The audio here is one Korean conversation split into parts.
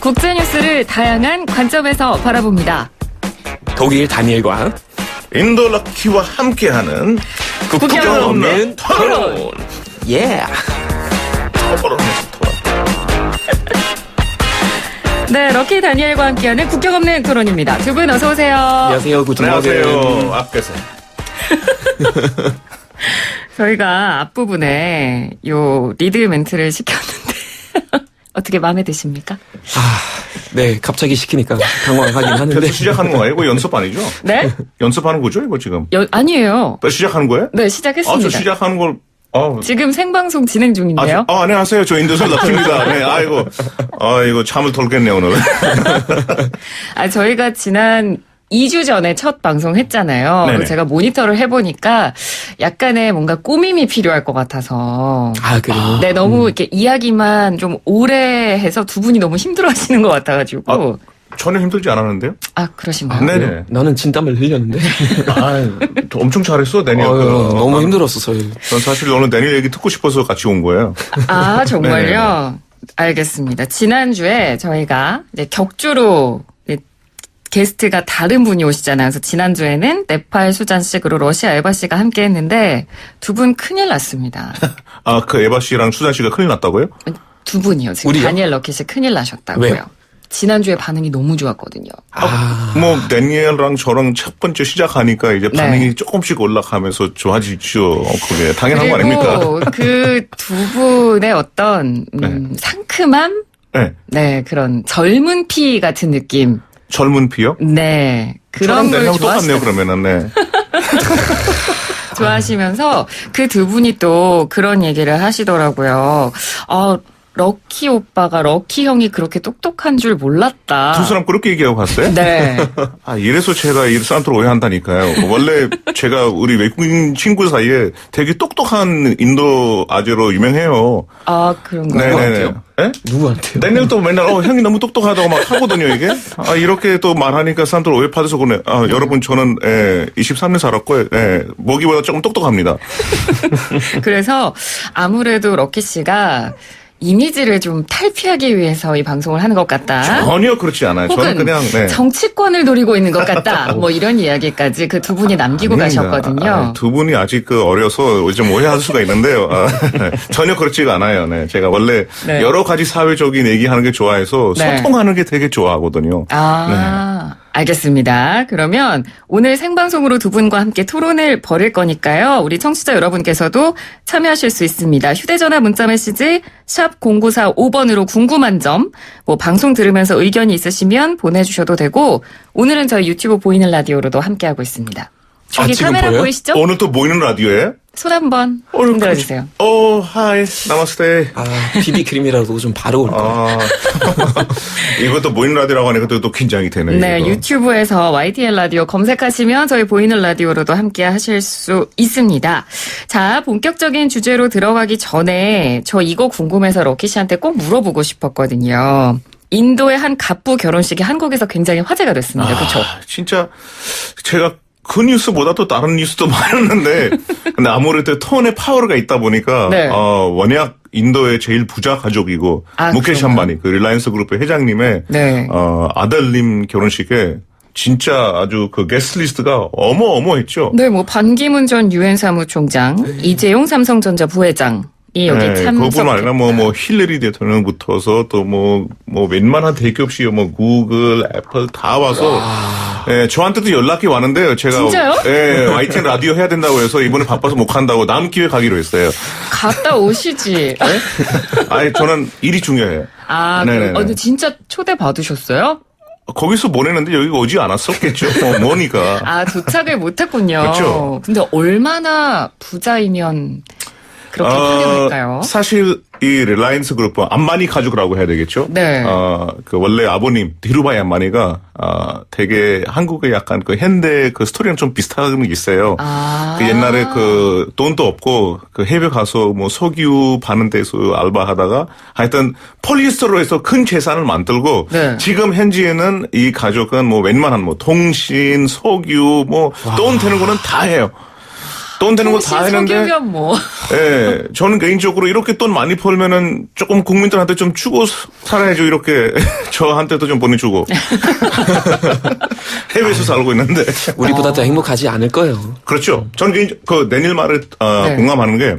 국제 뉴스를 다양한 관점에서 바라봅니다. 독일 다니엘과 인도 럭키와 함께하는 국경 없는 토론. 예. 토론에서 토론. 네, 럭키 다니엘과 함께하는 국경 없는 토론입니다. 두 분 어서 오세요. 안녕하세요. 안녕하세요. 앞에서. 저희가 앞부분에 요 리드 멘트를 시켰는데 어떻게 마음에 드십니까? 네, 갑자기 시키니까 당황하긴 하는데. 계속 시작하는 거예요? 이거 연습 아니죠? 네? 연습하는 거죠, 이거 지금? 아니에요. 시작하는 거예요? 네, 시작했습니다. 저 시작하는 걸. 지금 생방송 진행 중인데요. 안녕하세요. 저 인도설 럭키입니다. 네, 이거 잠을 덜겠네, 오늘. 저희가 지난 2주 전에 첫 방송 했잖아요. 네네. 제가 모니터를 해보니까 약간의 뭔가 꾸밈이 필요할 것 같아서. 그래요? 네, 너무 이렇게 이야기만 좀 오래 해서 두 분이 너무 힘들어 하시는 것 같아가지고. 전혀 힘들지 않았는데요? 그러신가요? 네네. 나는 진땀을 흘렸는데. 엄청 잘했어, 내니. 너무 힘들었어, 저희. 전 사실 오늘 내니 얘기 듣고 싶어서 같이 온 거예요. 정말요? 네네. 알겠습니다. 지난주에 저희가 이제 격주로 게스트가 다른 분이 오시잖아요. 그래서 지난주에는 네팔 수잔식으로 러시아 에바 씨가 함께 했는데 두 분 큰일 났습니다. 그 에바 씨랑 수잔 씨가 큰일 났다고요? 두 분이요. 지금 우리요? 다니엘 럭키 씨 큰일 나셨다고요. 왜요? 지난주에 반응이 너무 좋았거든요. 데니엘랑 저랑 첫 번째 시작하니까 이제 반응이 조금씩 올라가면서 좋아지죠. 그게 당연한 거 아닙니까? 그리고 그 두 분의 어떤 상큼함? 네. 그런 젊은 피 같은 느낌. 젊은 피요? 네. 그런 저랑 걸 내니하고 똑같네요, 그러면은. 네. 좋아하시면서 그 두 분이 또 그런 얘기를 하시더라고요. 럭키 오빠가 럭키 형이 그렇게 똑똑한 줄 몰랐다. 두 사람 그렇게 얘기하고 갔어요? 네. 이래서 제가 이 사람들 오해한다니까요. 원래 제가 우리 외국인 친구 사이에 되게 똑똑한 인도 아재로 유명해요. 그런가요? 네네네. 네? 누구한테요? 내년도 맨날 형이 너무 똑똑하다고 막 하거든요, 이게. 이렇게 또 말하니까 사람들 오해 받아서 그러네. 여러분 저는 23년 살았고 먹이보다 조금 똑똑합니다. 그래서 아무래도 럭키 씨가 이미지를 좀 탈피하기 위해서 이 방송을 하는 것 같다. 전혀 그렇지 않아요. 저는 그냥 정치권을 노리고 있는 것 같다. 뭐 이런 이야기까지 그 두 분이 남기고 가셨거든요. 두 분이 아직 어려서 좀 오해할 수가 있는데요. 전혀 그렇지가 않아요. 네. 제가 원래 여러 가지 사회적인 얘기하는 게 좋아해서 소통하는 게 되게 좋아하거든요. 알겠습니다. 그러면 오늘 생방송으로 두 분과 함께 토론을 벌일 거니까요. 우리 청취자 여러분께서도 참여하실 수 있습니다. 휴대전화 문자메시지 샵 0945번으로 궁금한 점, 방송 들으면서 의견이 있으시면 보내주셔도 되고 오늘은 저희 유튜브 보이는 라디오로도 함께하고 있습니다. 저기 카메라 보여요? 보이시죠? 오늘 또 보이는 라디오에? 손 한번 흔들어주세요. 하이, 나마스테. 비비크림이라도 좀 바르고 올까? 이것도 보이는 라디오라고 하니까 또 긴장이 되네. 네, 이거. 유튜브에서 YTN 라디오 검색하시면 저희 보이는 라디오로도 함께 하실 수 있습니다. 자, 본격적인 주제로 들어가기 전에 저 이거 궁금해서 럭키 씨한테 꼭 물어보고 싶었거든요. 인도의 한 갑부 결혼식이 한국에서 굉장히 화제가 됐습니다. 그렇죠? 진짜 제가 그 뉴스보다 또 다른 뉴스도 많았는데 근데 아무래도 톤에 파워가 있다 보니까 워낙 인도의 제일 부자 가족이고 무케시 암바니 그 리라이언스 그룹의 회장님의 아들님 결혼식에 진짜 아주 그 게스트 리스트가 어마어마했죠. 네, 반기문 전 유엔 사무총장, 이재용 삼성전자 부회장. 여기 참석. 그뿐만 아니라 힐러리 대통령부터서 또 웬만한 대기업이 구글, 애플 다 와서 저한테도 연락이 왔는데요. 제가 진짜요? YTN 라디오 해야 된다고 해서 이번에 바빠서 못 간다고 다음 기회에 가기로 했어요. 갔다 오시지. 저는 일이 중요해요. 근데 진짜 초대 받으셨어요? 거기서 보내는데 여기 오지 않았었겠죠. 뭐니까. 도착을 못했군요. 그렇죠. 근데 얼마나 부자이면 그렇게 파견할까요? 사실 이 릴라이언스 그룹 암바니 가족이라고 해야 되겠죠. 네. 그 원래 아버님 디루바이 암바니가 되게 한국의 약간 그 현대 그 스토리랑 좀 비슷한 게 있어요. 그 옛날에 그 돈도 없고 그 해외 가서 석유 파는 데서 알바하다가 하여튼 폴리에스터로 해서 큰 재산을 만들고 지금 현지에는 이 가족은 웬만한 통신, 석유 돈 되는 거는 다 해요. 돈 되는 거 다 했는데. 석유면 뭐. 예, 저는 개인적으로 이렇게 돈 많이 벌면은 조금 국민들한테 좀 주고 살아야죠. 이렇게 저한테도 좀 보내주고. 해외에서 살고 있는데. 우리보다 더 행복하지 않을 거예요. 그렇죠. 저는 내닐 말을 네. 공감하는 게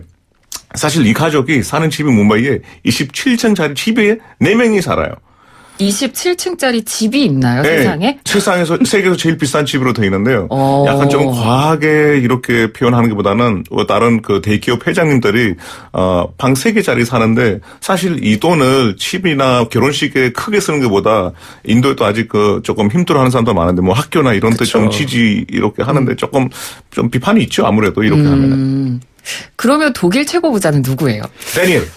사실 이 가족이 사는 집이 뭄바이에 27층짜리 집에 4명이 살아요. 27층짜리 집이 있나요, 네, 세상에? 세계에서 제일 비싼 집으로 되어 있는데요. 약간 좀 과하게 이렇게 표현하는 것보다는 다른 그 대기업 회장님들이 방 3개짜리 사는데 사실 이 돈을 집이나 결혼식에 크게 쓰는 것보다 인도에도 아직 조금 힘들어하는 사람도 많은데 뭐 학교나 이런 데 좀 지지 이렇게 하는데 조금 좀 비판이 있죠. 아무래도 이렇게 하면. 그러면 독일 최고 부자는 누구예요? 데니엘.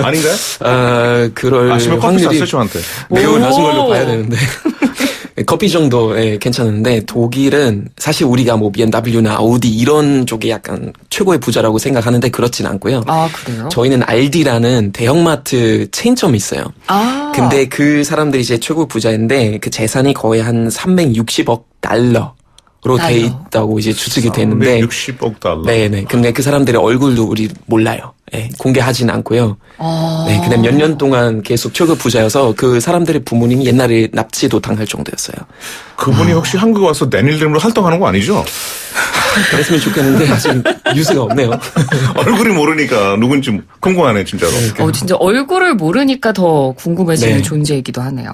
아닌가요? 그럴 아시면 커피 확률이 샀어요, 저한테. 매우 낮은 걸로 봐야 되는데. 커피 정도 괜찮은데 독일은 사실 우리가 뭐 BMW나 아우디 이런 쪽이 약간 최고의 부자라고 생각하는데 그렇진 않고요. 아, 그래요? 저희는 알디라는 대형마트 체인점이 있어요. 아. 근데 그 사람들이 이제 최고 부자인데 그 재산이 거의 한 360억 달러로 돼 있다고 이제 추측이 되는데 360억 달러. 네네. 근데 그 사람들의 얼굴도 우리 몰라요. 네, 공개하진 않고요. 네, 그냥 몇 년 동안 계속 최고 부자여서 그 사람들의 부모님이 옛날에 납치도 당할 정도였어요. 그분이 혹시 한국 와서 데니엘 이름으로 활동하는 거 아니죠? 그랬으면 좋겠는데 아직 뉴스가 없네요. 얼굴이 모르니까 누군지 궁금하네 진짜로. 진짜 얼굴을 모르니까 더 궁금해지는 네. 존재이기도 하네요.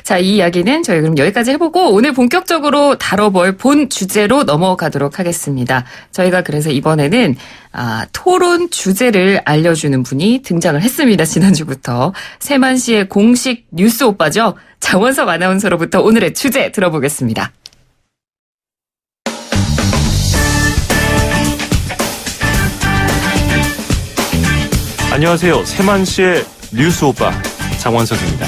자, 이 이야기는 저희 그럼 여기까지 해보고 오늘 본격적으로 다뤄볼 본 주제로 넘어가도록 하겠습니다. 저희가 그래서 이번에는 토론 주제를 알려주는 분이 등장을 했습니다. 지난주부터. 세만시의 공식 뉴스 오빠죠. 장원석 아나운서로부터 오늘의 주제 들어보겠습니다. 안녕하세요. 세만시의 뉴스 오빠 장원석입니다.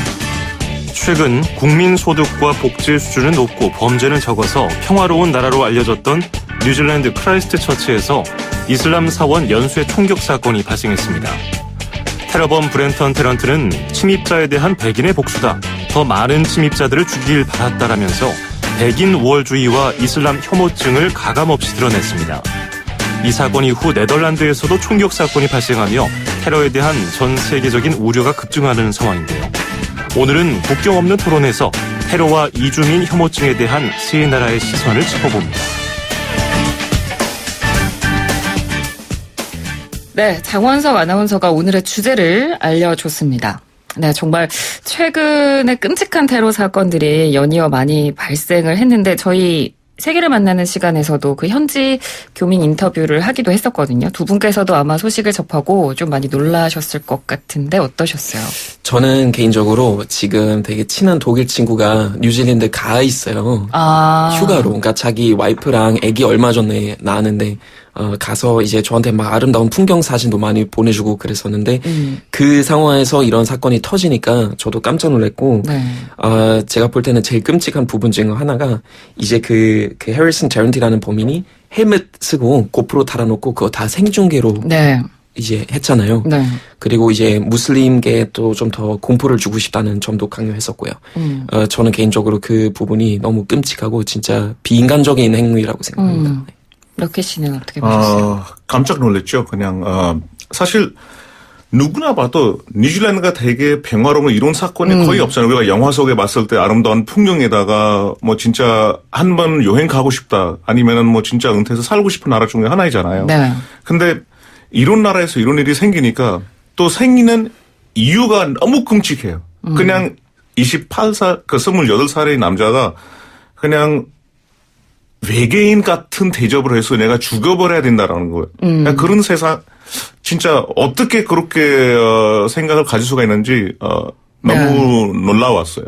최근 국민 소득과 복지 수준은 높고 범죄는 적어서 평화로운 나라로 알려졌던 뉴질랜드 크라이스트 처치에서 이슬람 사원 연쇄 총격 사건이 발생했습니다. 테러범 브렌턴 테런트는 침입자에 대한 백인의 복수다. 더 많은 침입자들을 죽이길 바랐다라면서 백인 우월주의와 이슬람 혐오증을 가감없이 드러냈습니다. 이 사건 이후 네덜란드에서도 총격 사건이 발생하며 테러에 대한 전 세계적인 우려가 급증하는 상황인데요. 오늘은 국경 없는 토론에서 테러와 이주민 혐오증에 대한 세 나라의 시선을 짚어봅니다. 네, 장원석 아나운서가 오늘의 주제를 알려줬습니다. 네, 정말 최근에 끔찍한 테러 사건들이 연이어 많이 발생을 했는데 저희 세계를 만나는 시간에서도 그 현지 교민 인터뷰를 하기도 했었거든요. 두 분께서도 아마 소식을 접하고 좀 많이 놀라셨을 것 같은데 어떠셨어요? 저는 개인적으로 지금 되게 친한 독일 친구가 뉴질랜드 가 있어요. 휴가로. 그러니까 자기 와이프랑 아기 얼마 전에 낳았는데 가서 이제 저한테 막 아름다운 풍경 사진도 많이 보내주고 그랬었는데 그 상황에서 이런 사건이 터지니까 저도 깜짝 놀랐고 네. 제가 볼 때는 제일 끔찍한 부분 중 하나가 이제 그 해리슨 제런티라는 범인이 헬멧 쓰고 고프로 달아놓고 그거 다 생중계로 네. 이제 했잖아요. 네. 그리고 이제 무슬림계에 또 좀 더 공포를 주고 싶다는 점도 강요했었고요. 저는 개인적으로 그 부분이 너무 끔찍하고 진짜 비인간적인 행위라고 생각합니다. 럭키 씨는 어떻게 보셨어요? 깜짝 놀랐죠. 그냥 사실 누구나 봐도 뉴질랜드가 되게 평화로운 이런 사건이 거의 없잖아요. 우리가 영화 속에 봤을 때 아름다운 풍경에다가 뭐 진짜 한 번 여행 가고 싶다 아니면은 뭐 진짜 은퇴해서 살고 싶은 나라 중에 하나이잖아요. 네. 근데 이런 나라에서 이런 일이 생기니까 또 생기는 이유가 너무 끔찍해요. 그냥 28살의 남자가 그냥 외계인 같은 대접을 해서 내가 죽여버려야 된다라는 거예요. 그러니까 그런 세상, 진짜 어떻게 그렇게 생각을 가질 수가 있는지 너무 놀라웠어요.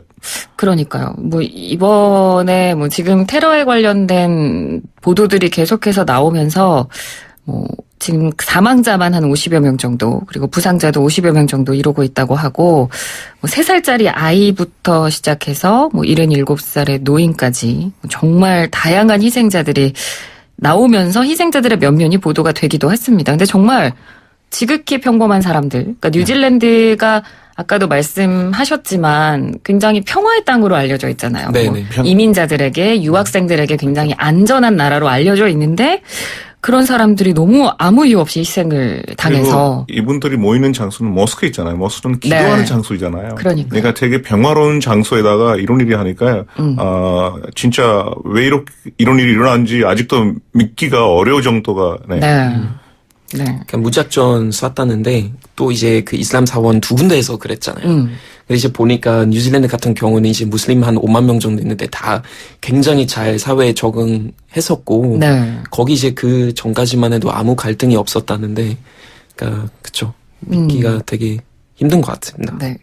그러니까요. 뭐 이번에 뭐 지금 테러에 관련된 보도들이 계속해서 나오면서 뭐 지금 사망자만 한 50여 명 정도, 그리고 부상자도 50여 명 정도 이루고 있다고 하고, 뭐 3살짜리 아이부터 시작해서 뭐 77살의 노인까지 정말 다양한 희생자들이 나오면서 희생자들의 면면이 보도가 되기도 했습니다. 근데 정말 지극히 평범한 사람들, 그러니까 뉴질랜드가 아까도 말씀하셨지만 굉장히 평화의 땅으로 알려져 있잖아요. 뭐 이민자들에게, 유학생들에게 굉장히 안전한 나라로 알려져 있는데 그런 사람들이 너무 아무 이유 없이 희생을 당해서. 이분들이 모이는 장소는 모스크 있잖아요. 모스크는 기도하는 장소이잖아요. 그러니까 되게 평화로운 장소에다가 이런 일이 하니까 진짜 왜 이런 일이 일어난지 아직도 믿기가 어려울 정도가. 그러니까 무작정 쐈다는데 또 이제 그 이슬람 사원 2군데에서 그랬잖아요. 이제 보니까 뉴질랜드 같은 경우는 이제 무슬림 한 5만 명 정도 있는데 다 굉장히 잘 사회에 적응했었고 거기 이제 그 전까지만 해도 아무 갈등이 없었다는데 그러니까 그쵸 믿기가 되게 힘든 것 같습니다. 네.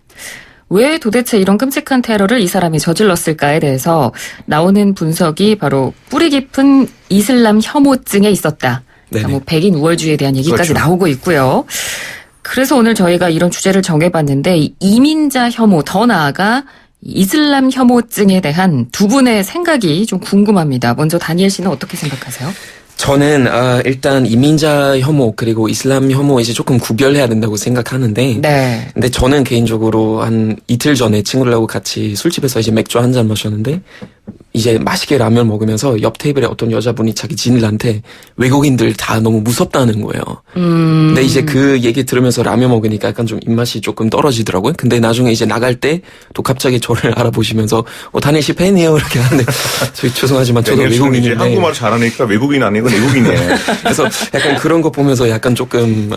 왜 도대체 이런 끔찍한 테러를 이 사람이 저질렀을까에 대해서 나오는 분석이 바로 뿌리 깊은 이슬람 혐오증에 있었다. 그러니까 뭐 백인 우월주의에 대한 얘기까지 나오고 있고요. 그래서 오늘 저희가 이런 주제를 정해봤는데 이민자 혐오, 더 나아가 이슬람 혐오증에 대한 두 분의 생각이 좀 궁금합니다. 먼저 다니엘 씨는 어떻게 생각하세요? 저는 일단 이민자 혐오 그리고 이슬람 혐오 이제 조금 구별해야 된다고 생각하는데 근데 저는 개인적으로 한 이틀 전에 친구들하고 같이 술집에서 이제 맥주 한 잔 마셨는데 이제 맛있게 라면 먹으면서 옆 테이블에 어떤 여자분이 자기 지인들한테 외국인들 다 너무 무섭다는 거예요. 근데 이제 그 얘기 들으면서 라면 먹으니까 약간 좀 입맛이 조금 떨어지더라고요. 근데 나중에 이제 나갈 때 또 갑자기 저를 알아보시면서 다니엘 씨 팬이에요 이렇게 하는데 저희 죄송하지만 저도 외국인인데 한국말 잘하니까 외국인 아니고 내국인이에요. 그래서 약간 그런 거 보면서 약간 조금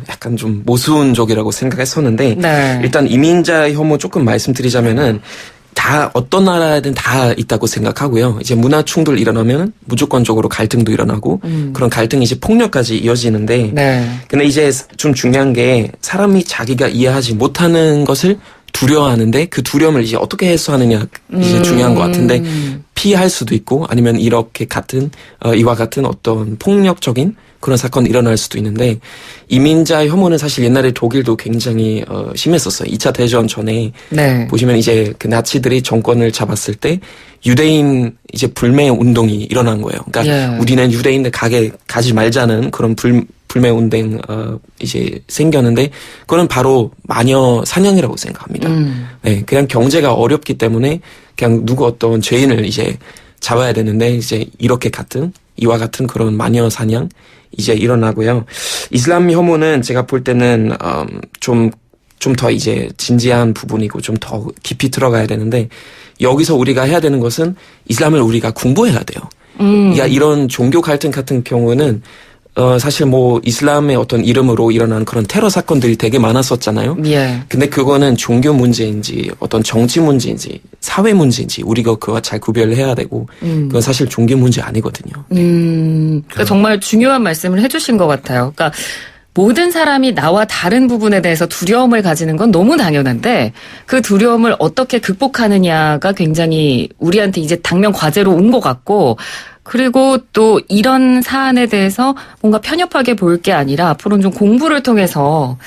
약간 좀 모순적이라고 생각했었는데 일단 이민자 혐오 조금 말씀드리자면은 다 어떤 나라든 다 있다고 생각하고요. 이제 문화 충돌 일어나면 무조건적으로 갈등도 일어나고 그런 갈등이 이제 폭력까지 이어지는데 근데 이제 좀 중요한 게 사람이 자기가 이해하지 못하는 것을 두려워하는데 그 두려움을 이제 어떻게 해소하느냐 이제 중요한 것 같은데 피할 수도 있고 아니면 이렇게 이와 같은 어떤 폭력적인 그런 사건이 일어날 수도 있는데 이민자 혐오는 사실 옛날에 독일도 굉장히 심했었어요. 2차 대전 전에 보시면 이제 그 나치들이 정권을 잡았을 때 유대인 이제 불매 운동이 일어난 거예요. 그러니까 우리는 유대인들 가지 말자는 그런 불매 운동 이제 생겼는데 그거는 바로 마녀 사냥이라고 생각합니다. 그냥 경제가 어렵기 때문에 그냥 누구 어떤 죄인을 이제 잡아야 되는데 이제 이와 같은 그런 마녀 사냥 이제 일어나고요. 이슬람 혐오는 제가 볼 때는 좀 더 이제 진지한 부분이고 좀 더 깊이 들어가야 되는데 여기서 우리가 해야 되는 것은 이슬람을 우리가 공부해야 돼요. 그러니까 이런 종교 갈등 같은 경우는 사실 뭐 이슬람의 어떤 이름으로 일어난 그런 테러 사건들이 되게 많았었잖아요. 근데 그거는 종교 문제인지 어떤 정치 문제인지 사회 문제인지 우리가 그와 잘 구별을 해야 되고 그건 사실 종교 문제 아니거든요. 그러니까 정말 중요한 말씀을 해주신 것 같아요. 그러니까 모든 사람이 나와 다른 부분에 대해서 두려움을 가지는 건 너무 당연한데 그 두려움을 어떻게 극복하느냐가 굉장히 우리한테 이제 당면 과제로 온 것 같고 그리고 또 이런 사안에 대해서 뭔가 편협하게 볼 게 아니라 앞으로는 좀 공부를 통해서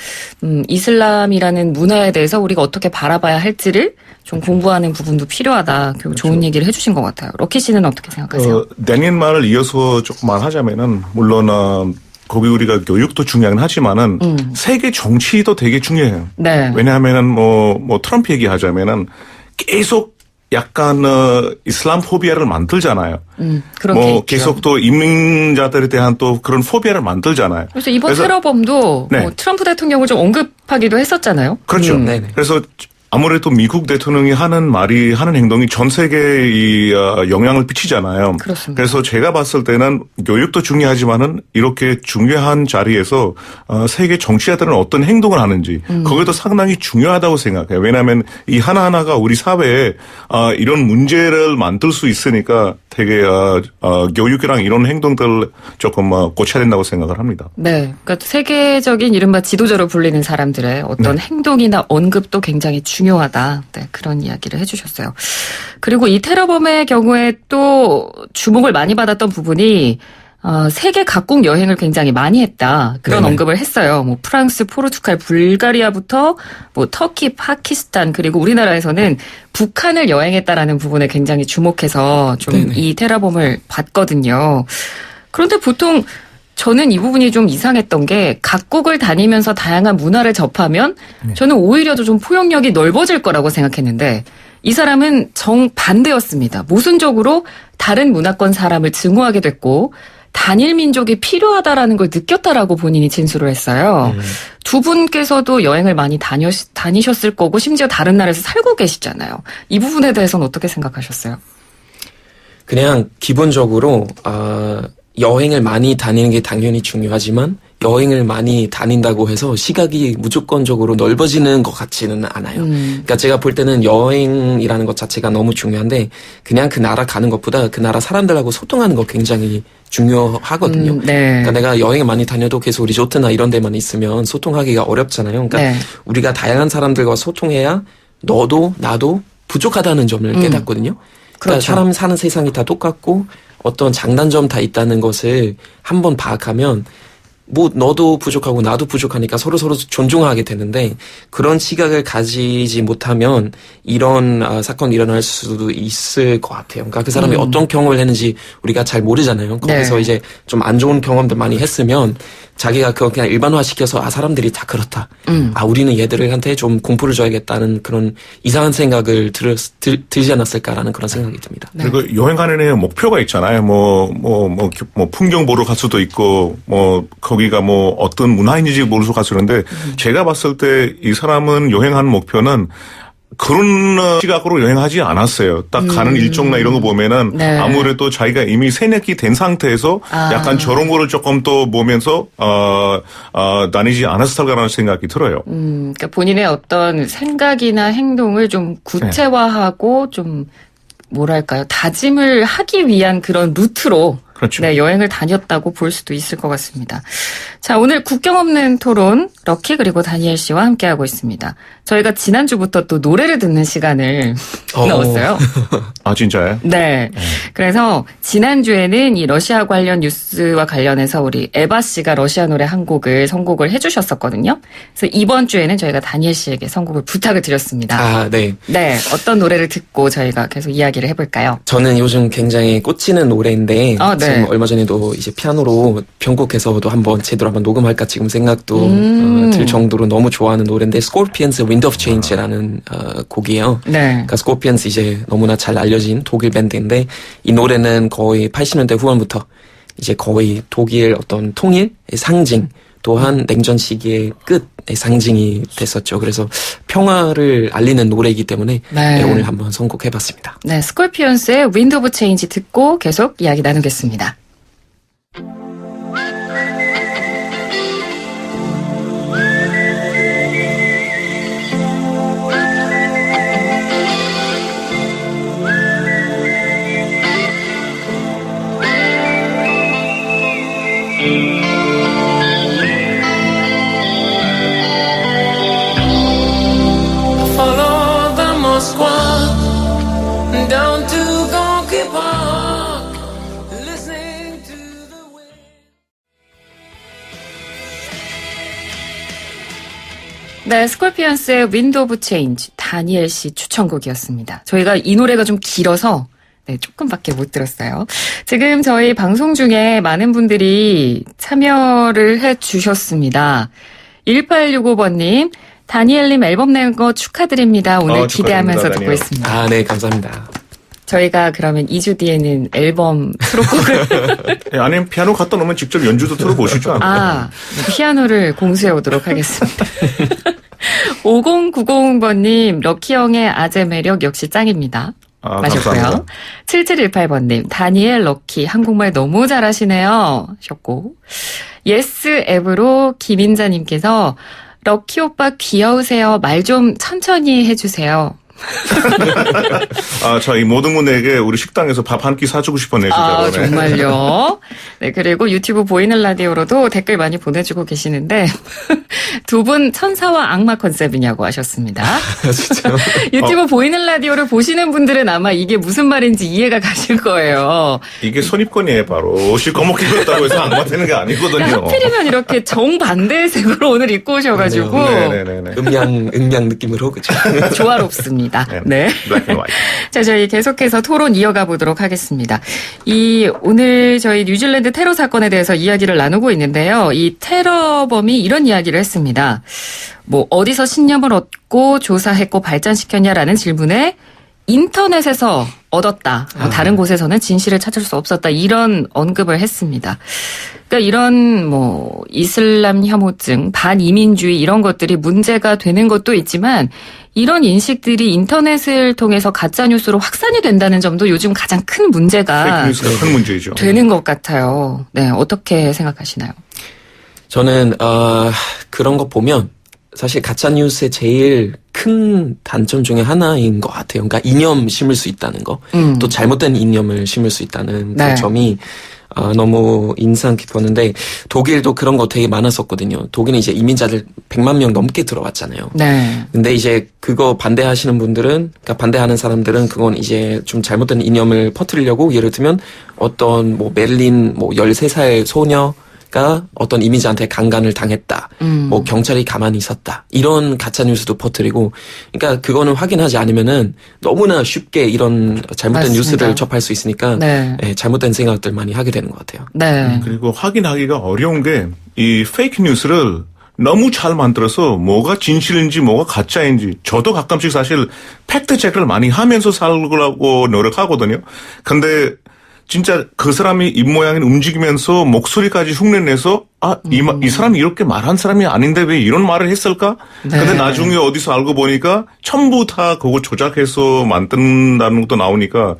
이슬람이라는 문화에 대해서 우리가 어떻게 바라봐야 할지를 좀 공부하는 부분도 필요하다. 좋은 얘기를 해주신 것 같아요. 럭키 씨는 어떻게 생각하세요? 데니엘 말을 이어서 조금만 하자면은 물론 거기 우리가 교육도 중요하긴 하지만은 세계 정치도 되게 중요해요. 왜냐하면은 뭐 트럼프 얘기하자면은 계속 약간 이슬람 포비아를 만들잖아요. 뭐 계속 또 이민자들에 대한 또 그런 포비아를 만들잖아요. 그래서 이번 테러범도 뭐 트럼프 대통령을 좀 언급하기도 했었잖아요. 그렇죠. 그래서 아무래도 미국 대통령이 하는 행동이 전 세계에 이 영향을 끼치잖아요. 그렇습니다. 그래서 제가 봤을 때는 교육도 중요하지만은 이렇게 중요한 자리에서 세계 정치자들은 어떤 행동을 하는지 그것도 상당히 중요하다고 생각해요. 왜냐하면 이 하나하나가 우리 사회에 이런 문제를 만들 수 있으니까 되게 교육이랑 이런 행동들 조금 고쳐야 된다고 생각을 합니다. 그러니까 세계적인 이른바 지도자로 불리는 사람들의 어떤 행동이나 언급도 굉장히 중요하다. 그런 이야기를 해주셨어요. 그리고 이 테러범의 경우에 또 주목을 많이 받았던 부분이 세계 각국 여행을 굉장히 많이 했다. 그런 언급을 했어요. 뭐 프랑스, 포르투갈, 불가리아부터 뭐 터키, 파키스탄 그리고 우리나라에서는 북한을 여행했다라는 부분에 굉장히 주목해서 좀 이 테러범을 봤거든요. 그런데 보통 저는 이 부분이 좀 이상했던 게 각국을 다니면서 다양한 문화를 접하면 저는 오히려 좀 포용력이 넓어질 거라고 생각했는데 이 사람은 정반대였습니다. 모순적으로 다른 문화권 사람을 증오하게 됐고 단일 민족이 필요하다라는 걸 느꼈다라고 본인이 진술을 했어요. 두 분께서도 여행을 많이 다니셨을 거고 심지어 다른 나라에서 살고 계시잖아요. 이 부분에 대해서는 어떻게 생각하셨어요? 그냥 기본적으로 여행을 많이 다니는 게 당연히 중요하지만 여행을 많이 다닌다고 해서 시각이 무조건적으로 넓어지는 것 같지는 않아요. 그러니까 제가 볼 때는 여행이라는 것 자체가 너무 중요한데 그냥 그 나라 가는 것보다 그 나라 사람들하고 소통하는 거 굉장히 중요하거든요. 네. 그러니까 내가 여행을 많이 다녀도 계속 리조트나 이런 데만 있으면 소통하기가 어렵잖아요. 그러니까 네. 우리가 다양한 사람들과 소통해야 너도 나도 부족하다는 점을 깨닫거든요. 그러니까 그렇죠. 사람 사는 세상이 다 똑같고 어떤 장단점 다 있다는 것을 한번 파악하면 뭐 너도 부족하고 나도 부족하니까 서로 존중하게 되는데 그런 시각을 가지지 못하면 이런 사건이 일어날 수도 있을 것 같아요. 그러니까 그 사람이 어떤 경험을 했는지 우리가 잘 모르잖아요. 거기서 네. 이제 좀 안 좋은 경험들 많이 했으면 자기가 그거 그냥 일반화시켜서 사람들이 다 그렇다. 우리는 얘들한테 좀 공포를 줘야겠다는 그런 이상한 생각을 들지 않았을까라는 그런 생각이 듭니다. 네. 그리고 여행 가는 애 목표가 있잖아요. 뭐 풍경 보러 갈 수도 있고, 거기가 어떤 문화인지 모르서 갔었는데, 제가 봤을 때 이 사람은 여행하는 목표는 그런 시각으로 여행하지 않았어요. 딱 가는 일정나 이런 거 보면은 네. 아무래도 자기가 이미 새내기 된 상태에서 약간 저런 거를 조금 또 보면서 다니지 않았을까라는 생각이 들어요. 그러니까 본인의 어떤 생각이나 행동을 좀 구체화하고 좀 뭐랄까요, 다짐을 하기 위한 그런 루트로 그렇죠. 네, 여행을 다녔다고 볼 수도 있을 것 같습니다. 자, 오늘 국경 없는 토론 럭키 그리고 다니엘 씨와 함께하고 있습니다. 저희가 지난주부터 또 노래를 듣는 시간을 넣었어요. 아, 진짜요? 네. 그래서 지난주에는 이 러시아 관련 뉴스와 관련해서 우리 에바 씨가 러시아 노래 한 곡을 선곡을 해주셨었거든요. 그래서 이번 주에는 저희가 다니엘 씨에게 선곡을 부탁을 드렸습니다. 네. 네. 어떤 노래를 듣고 저희가 계속 이야기를 해볼까요? 저는 요즘 굉장히 꽂히는 노래인데 네. 지금 얼마 전에도 이제 피아노로 편곡해서도 제대로 한번 녹음할까 지금 생각도 들 정도로 너무 좋아하는 노래인데 스콜피언스 Wind of Change라는 곡이에요. 네. 그러니까 스콜피언스 이제 너무나 잘 알려진 독일 밴드인데 이 노래는 거의 80년대 후반부터 이제 거의 독일 어떤 통일의 상징 또한 냉전 시기의 끝의 상징이 됐었죠. 그래서 평화를 알리는 노래이기 때문에 네. 오늘 한번 선곡해봤습니다. 네, 스콜피언스의 Wind of Change 듣고 계속 이야기 나누겠습니다. Down to Gonky Park, listening to the wind. 네, 스콜피언스의 Wind of Change, 다니엘 씨 추천곡이었습니다. 저희가 이 노래가 좀 길어서 네, 조금밖에 못 들었어요. 지금 저희 방송 중에 많은 분들이 참여를 해주셨습니다. 1865번님, 다니엘님 앨범 낸 거 축하드립니다. 오늘 기대하면서 듣고 있습니다. 네, 감사합니다. 저희가 그러면 2주 뒤에는 앨범 수록곡을 아니면 피아노 갖다 놓으면 직접 연주도 들어보시죠. 피아노를 공수해 오도록 하겠습니다. 5090번님, 럭키 형의 아재 매력 역시 짱입니다. 마셨고요. 7718번님, 다니엘 럭키 한국말 너무 잘하시네요. 하셨고, 예스 앱으로 김인자님께서 럭키 오빠 귀여우세요. 말 좀 천천히 해주세요. 저희 모든 분에게 우리 식당에서 밥 한 끼 사주고 싶었네요. 정말요? 네, 그리고 유튜브 보이는 라디오로도 댓글 많이 보내주고 계시는데, 두 분 천사와 악마 컨셉이냐고 하셨습니다. 진짜요? 유튜브 보이는 라디오를 보시는 분들은 아마 이게 무슨 말인지 이해가 가실 거예요. 이게 선입견이에요, 바로. 옷이 검게 입었다고 해서 악마 되는 게 아니거든요. 하필이면 이렇게 정반대의 색으로 오늘 입고 오셔가지고. 네네네. 음양 느낌으로, 그죠? 조화롭습니다. 네. 자, 저희 계속해서 토론 이어가 보도록 하겠습니다. 오늘 저희 뉴질랜드 테러 사건에 대해서 이야기를 나누고 있는데요. 이 테러범이 이런 이야기를 했습니다. 어디서 신념을 얻고 조사했고 발전시켰냐라는 질문에 인터넷에서 얻었다. 다른 곳에서는 진실을 찾을 수 없었다. 이런 언급을 했습니다. 그러니까 이런 뭐 이슬람 혐오증, 반이민주의 이런 것들이 문제가 되는 것도 있지만 이런 인식들이 인터넷을 통해서 가짜 뉴스로 확산이 된다는 점도 요즘 가장 큰 문제가 페이크뉴스가 큰 문제죠. 되는 것 같아요. 네, 어떻게 생각하시나요? 저는 그런 거 보면 사실 가짜 뉴스의 제일 큰 단점 중에 하나인 것 같아요. 그러니까 이념 심을 수 있다는 거, 또 잘못된 이념을 심을 수 있다는 그 점이 너무 인상 깊었는데 독일도 그런 거 되게 많았었거든요. 독일은 이제 이민자들 100만 명 넘게 들어왔잖아요. 네. 근데 이제 그거 반대하시는 분들은, 그러니까 반대하는 사람들은 그건 이제 좀 잘못된 이념을 퍼뜨리려고 예를 들면 어떤 뭐 베를린 뭐 13살 소녀 가 어떤 이민자한테 강간을 당했다. 뭐 경찰이 가만히 있었다. 이런 가짜 뉴스도 퍼뜨리고, 그러니까 그거는 확인하지 않으면은 너무나 쉽게 이런 잘못된 맞습니다. 뉴스를 접할 수 있으니까 네. 네, 잘못된 생각들 많이 하게 되는 것 같아요. 네. 그리고 확인하기가 어려운 게 이 페이크 뉴스를 너무 잘 만들어서 뭐가 진실인지 뭐가 가짜인지 저도 가끔씩 사실 팩트 체크를 많이 하면서 살려고 노력하거든요. 근데 진짜 그 사람이 입모양을 움직이면서 목소리까지 흉내내서 이 사람이 이렇게 말한 사람이 아닌데 왜 이런 말을 했을까? 네. 근데 나중에 어디서 알고 보니까 전부 다 그거 조작해서 만든다는 것도 나오니까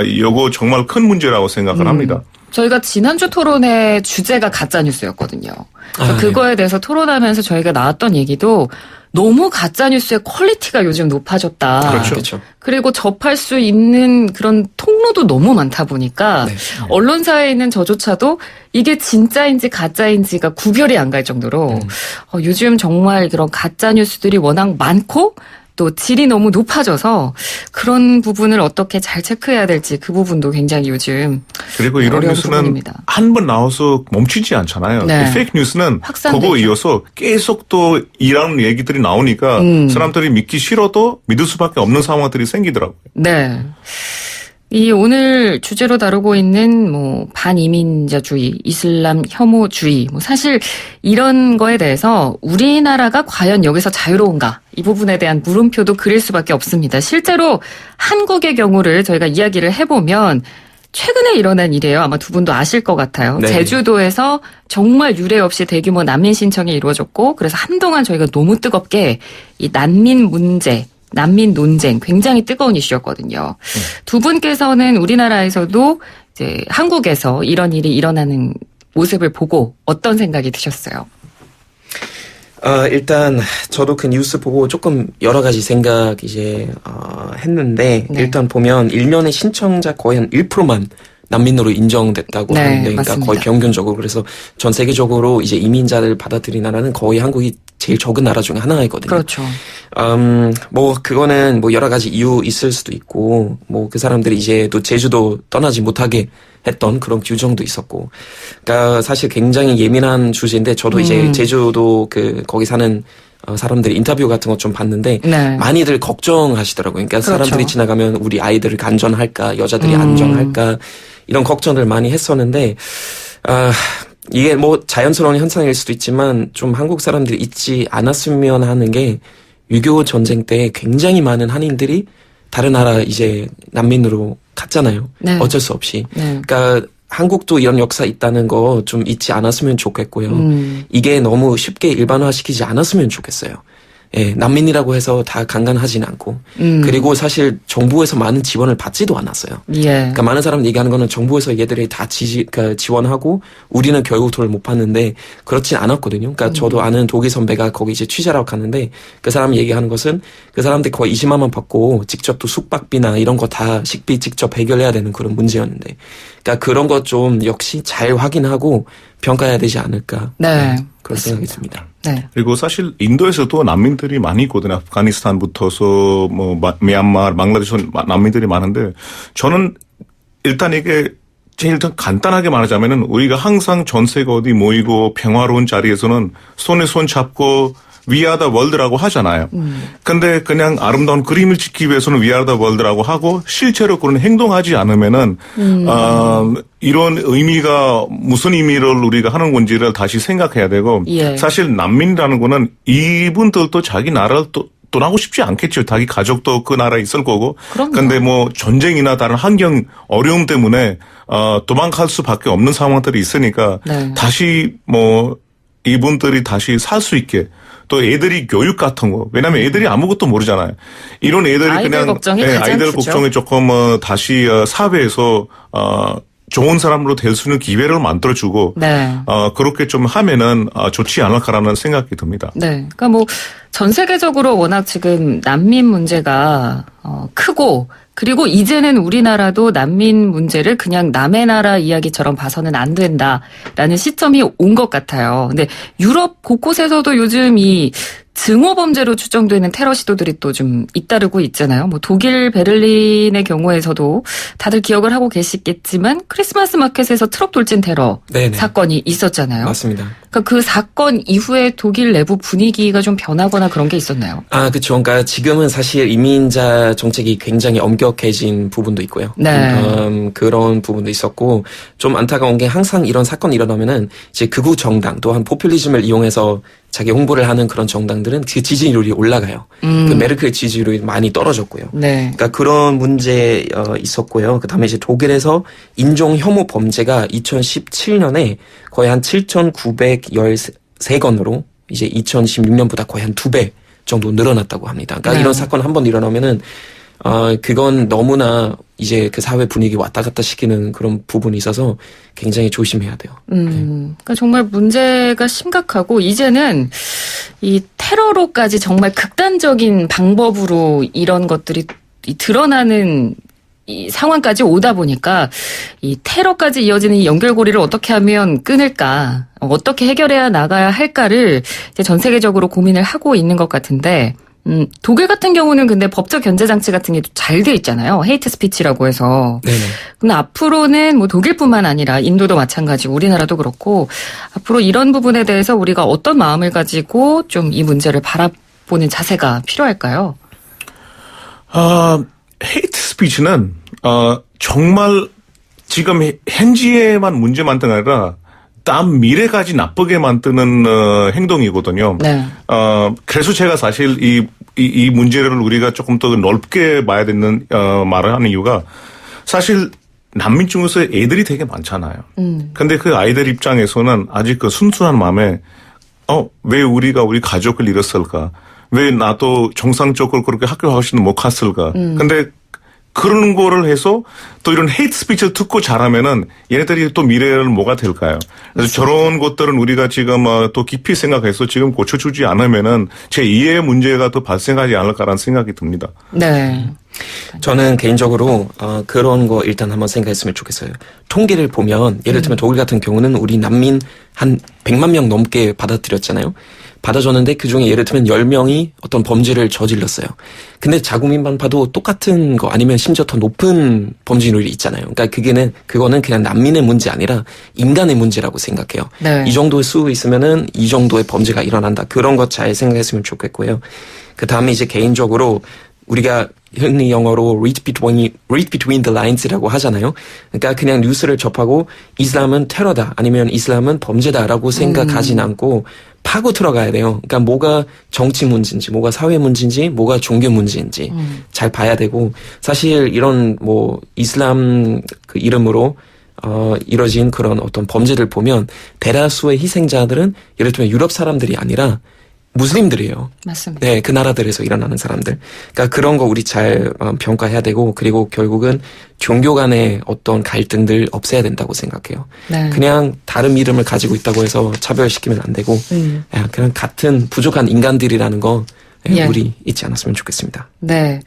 이거 정말 큰 문제라고 생각을 합니다. 저희가 지난주 토론의 주제가 가짜뉴스였거든요. 그래서 그거에 대해서 토론하면서 저희가 나왔던 얘기도 너무 가짜뉴스의 퀄리티가 요즘 높아졌다. 그렇죠. 그리고 접할 수 있는 그런 통로도 너무 많다 보니까 언론사에 있는 저조차도 이게 진짜인지 가짜인지가 구별이 안 갈 정도로 요즘 정말 그런 가짜뉴스들이 워낙 많고 또 질이 너무 높아져서 그런 부분을 어떻게 잘 체크해야 될지 그 부분도 굉장히 요즘 그리고 이런 뉴스는 한 번 나와서 멈추지 않잖아요. 네. 페이크 뉴스는 확산되죠. 그거 이어서 계속 또 이런 얘기들이 나오니까 사람들이 믿기 싫어도 믿을 수밖에 없는 상황들이 생기더라고요. 네. 이 오늘 주제로 다루고 있는 뭐 반이민자주의, 이슬람 혐오주의, 뭐 사실 이런 거에 대해서 우리나라가 과연 여기서 자유로운가 이 부분에 대한 물음표도 그릴 수밖에 없습니다. 실제로 한국의 경우를 저희가 이야기를 해보면 최근에 일어난 일이에요. 아마 두 분도 아실 것 같아요. 네. 제주도에서 정말 유례 없이 대규모 난민 신청이 이루어졌고 그래서 한동안 저희가 너무 뜨겁게 이 난민 문제 난민 논쟁 굉장히 뜨거운 이슈였거든요. 두 분께서는 우리나라에서도 이제 한국에서 이런 일이 일어나는 모습을 보고 어떤 생각이 드셨어요? 일단 저도 그 뉴스 보고 조금 여러 가지 생각 했는데 일단 보면 일면의 신청자 거의 한 1%만 난민으로 인정됐다고 하는데, 그러니까 맞습니다. 거의 평균적으로. 그래서 전 세계적으로 이제 이민자를 받아들인 나라는 거의 한국이 제일 적은 나라 중에 하나이거든요. 그렇죠. 뭐 그거는 뭐 여러 가지 이유 있을 수도 있고, 뭐 그 사람들이 이제 또 제주도 떠나지 못하게 했던 그런 규정도 있었고, 그러니까 사실 굉장히 예민한 주제인데 저도 이제 제주도 거기 사는 사람들이 인터뷰 같은 거 좀 봤는데 많이들 걱정하시더라고요. 그러니까 그렇죠. 사람들이 지나가면 우리 아이들을 안전할까, 여자들이 안전할까 이런 걱정을 많이 했었는데 이게 뭐 자연스러운 현상일 수도 있지만 좀 한국 사람들이 잊지 않았으면 하는 게 6.25 전쟁 때 굉장히 많은 한인들이 다른 나라 이제 난민으로 갔잖아요. 네. 어쩔 수 없이. 네. 그러니까 한국도 이런 역사 있다는 거 좀 잊지 않았으면 좋겠고요. 이게 너무 쉽게 일반화시키지 않았으면 좋겠어요. 예, 난민이라고 해서 다 강간하지는 않고. 그리고 사실 정부에서 많은 지원을 받지도 않았어요. 예. 그러니까 많은 사람들이 얘기하는 거는 정부에서 얘들이 다 지원하고 우리는 결국 돈을 못 받는데 그렇진 않았거든요. 그러니까 저도 아는 독일 선배가 거기 이제 취재하러 갔는데 그 사람이 얘기하는 것은 그 사람들이 거의 20만 원 받고 직접 또 숙박비나 이런 거 다 식비 직접 해결해야 되는 그런 문제였는데, 그러니까 그런 것 좀 역시 잘 확인하고 평가해야 되지 않을까. 네. 그런 생각이 듭니다. 네. 그리고 사실 인도에서도 난민들이 많이 있거든요. 아프가니스탄부터서 뭐 미얀마, 방글라데시 난민들이 많은데 저는 일단 이게 제일 간단하게 말하자면은 우리가 항상 전 세계 어디 모이고 평화로운 자리에서는 손에 손 잡고 We are the world라고 하잖아요. 근데 그냥 아름다운 그림을 찍기 위해서는 We are the world라고 하고 실제로 그런 행동하지 않으면은 이런 의미가 무슨 의미를 우리가 하는 건지를 다시 생각해야 되고 사실 난민이라는 거는 이분들도 자기 나라를 또 떠나고 싶지 않겠죠. 자기 가족도 그 나라에 있을 거고. 그럼요. 근데 뭐 전쟁이나 다른 환경 어려움 때문에 도망갈 수밖에 없는 상황들이 있으니까 네. 다시 뭐 이분들이 다시 살 수 있게 또 애들이 교육 같은 거. 왜냐하면 애들이 아무것도 모르잖아요. 이런 애들이 아이들 그냥 걱정이 가장 아이들 크죠. 걱정이 조금 다시 사회에서 좋은 사람으로 될 수 있는 기회를 만들어주고 네. 그렇게 좀 하면은 좋지 않을까라는 생각이 듭니다. 네. 그러니까 뭐 전 세계적으로 워낙 지금 난민 문제가 크고 그리고 이제는 우리나라도 난민 문제를 그냥 남의 나라 이야기처럼 봐서는 안 된다라는 시점이 온 것 같아요. 근데 유럽 곳곳에서도 요즘 이 증오 범죄로 추정되는 테러 시도들이 또 좀 잇따르고 있잖아요. 뭐 독일 베를린의 경우에서도 다들 기억을 하고 계시겠지만 크리스마스 마켓에서 트럭 돌진 테러 네네. 사건이 있었잖아요. 맞습니다. 그러니까 그 사건 이후에 독일 내부 분위기가 좀 변하거나 그런 게 있었나요? 그렇죠. 그러니까 지금은 사실 이민자 정책이 굉장히 엄격해진 부분도 있고요. 네. 그런 부분도 있었고 좀 안타까운 게 항상 이런 사건이 일어나면은 이제 극우 정당 또한 포퓰리즘을 이용해서 자기 홍보를 하는 그런 정당들은 그 지지율이 올라가요. 그 메르켈 지지율이 많이 떨어졌고요. 네. 그러니까 그런 문제 있었고요. 그다음에 이제 독일에서 인종 혐오 범죄가 2017년에 거의 한 7,913건으로 이제 2016년보다 거의 한 2배 정도 늘어났다고 합니다. 그러니까 네. 이런 사건 한 번 일어나면은 그건 너무나 이제 그 사회 분위기 왔다 갔다 시키는 그런 부분이 있어서 굉장히 조심해야 돼요. 그러니까 정말 문제가 심각하고 이제는 이 테러로까지 정말 극단적인 방법으로 이런 것들이 드러나는 이 상황까지 오다 보니까 이 테러까지 이어지는 이 연결고리를 어떻게 하면 끊을까, 어떻게 해결해야 나가야 할까를 이제 전 세계적으로 고민을 하고 있는 것 같은데. 독일 같은 경우는 근데 법적 견제 장치 같은 게 잘 돼 있잖아요. 헤이트 스피치라고 해서. 네네. 근데 앞으로는 뭐 독일뿐만 아니라 인도도 마찬가지고 우리나라도 그렇고 앞으로 이런 부분에 대해서 우리가 어떤 마음을 가지고 좀 이 문제를 바라보는 자세가 필요할까요? 헤이트 스피치는 정말 지금 현지에만 문제만 든 아니라 다음 미래까지 나쁘게 만드는 행동이거든요. 네. 그래서 제가 사실 이 문제를 우리가 조금 더 넓게 봐야 되는 말을 하는 이유가 사실 난민 중에서 애들이 되게 많잖아요. 근데 그 아이들 입장에서는 아직 그 순수한 마음에 왜 우리가 우리 가족을 잃었을까? 왜 나도 정상적으로 그렇게 학교 갈 수는 못 갔을까? 근데 그런 거를 해서 또 이런 헤이트 스피치를 듣고 자라면은 얘네들이 또 미래를 뭐가 될까요? 그래서 저런 것들은 우리가 지금 또 깊이 생각해서 지금 고쳐주지 않으면은 제 2의 문제가 또 발생하지 않을까라는 생각이 듭니다. 네. 저는 개인적으로 그런 거 일단 한번 생각했으면 좋겠어요. 통계를 보면 예를 들면 독일 같은 경우는 우리 난민 한 100만 명 넘게 받아들였잖아요. 받아줬는데 그중에 예를 들면 10명이 어떤 범죄를 저질렀어요. 근데 자국민만 봐도 똑같은 거 아니면 심지어 더 높은 범죄율이 있잖아요. 그러니까 그거는 그냥 난민의 문제 아니라 인간의 문제라고 생각해요. 네. 이 정도의 수 있으면은 이 정도의 범죄가 일어난다. 그런 것 잘 생각했으면 좋겠고요. 그 다음에 이제 개인적으로 우리가 흔히 영어로 read between the lines라고 하잖아요. 그러니까 그냥 뉴스를 접하고 이슬람은 테러다 아니면 이슬람은 범죄다라고 생각하진 않고 파고 들어가야 돼요. 그러니까 뭐가 정치 문제인지, 뭐가 사회 문제인지, 뭐가 종교 문제인지 잘 봐야 되고 사실 이런 뭐 이슬람 그 이름으로 이뤄진 그런 어떤 범죄들 보면 대다수의 희생자들은 예를 들면 유럽 사람들이 아니라 무슬림들이에요. 맞습니다. 네, 그 나라들에서 일어나는 사람들. 그러니까 그런 거 우리 잘 평가해야 되고 그리고 결국은 종교 간의 어떤 갈등들 없애야 된다고 생각해요. 네. 그냥 다른 이름을 가지고 있다고 해서 차별시키면 안 되고 그냥 같은 부족한 인간들이라는 거 예. 우리 잊지 않았으면 좋겠습니다. 네.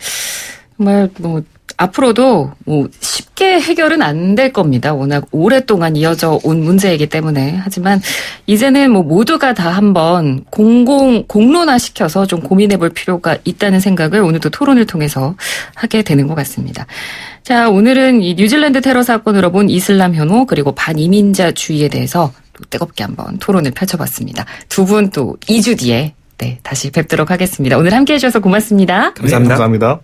정말 뭐 앞으로도 뭐 쉽게 해결은 안 될 겁니다. 워낙 오랫동안 이어져 온 문제이기 때문에. 하지만 이제는 뭐 모두가 다 한번 공론화시켜서 좀 고민해 볼 필요가 있다는 생각을 오늘도 토론을 통해서 하게 되는 것 같습니다. 자, 오늘은 이 뉴질랜드 테러 사건으로 본 이슬람 혐오 그리고 반이민자주의에 대해서 또 뜨겁게 한번 토론을 펼쳐봤습니다. 두 분 또 2주 뒤에 다시 뵙도록 하겠습니다. 오늘 함께해 주셔서 고맙습니다. 감사합니다. 네, 감사합니다.